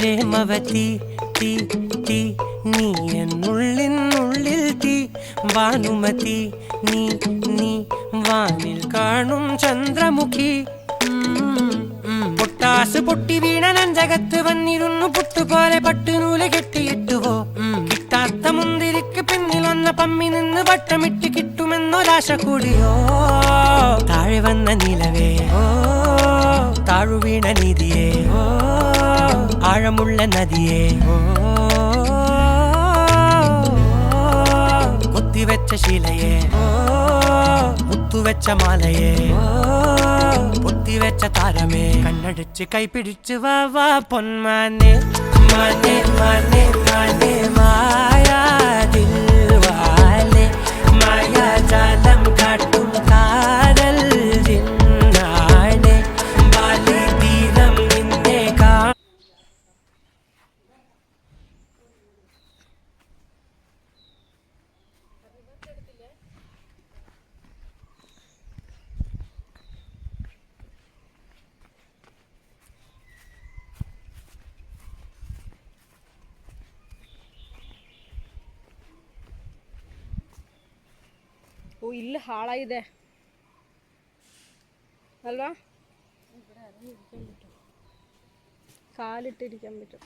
പ്രേമവതി തീ തീ നീ എന്നുള്ളിനുള്ളിൽ തീ ഭാനുമതി നീ നീ വാനിൽ കാണും ചന്ദ്രമുഖി പൊട്ടാസ് പൊട്ടി വീണ നഞ്ചകത്ത് വന്നിരുന്നു പുട്ടുപോലെ പട്ടുനൂല് കെട്ടിയിട്ടുവോ കിട്ടാത്ത മുന്തിരിക്ക് പിന്നിലൊന്ന പമ്മി നിന്ന് വട്ടമിട്ട് കിട്ടുമെന്നൊരാശ കൂടിയോ താഴെ വന്ന നിലവേ ഓ താഴു വീണ നിധിയേ ഓ ആഴമുള്ള നദിയേ ഓ കൊത്തിവെച്ച ശിലയേ ഓ മുത്തുവെച്ച മാലയേ പൊത്തിവെച്ച താരമേ കണ്ണടിച്ച് കൈപിടിച്ച് വാ വാ പൊന്മാനെ മാനെ മാനെ മാനെ മായാ ദിൽവാലെ മായാ ജാലം കാട്ടും കാതൽ ജിന്നാനെ ബാലി തീരം നിന്നെ കാ ಓ ಇಲ್ಲಿ ಹಾಳಾಗಿದೆ ಅಲ್ವಾ ಕಾಲಿಟ್ಟಿരിക്കാൻ പറ്റും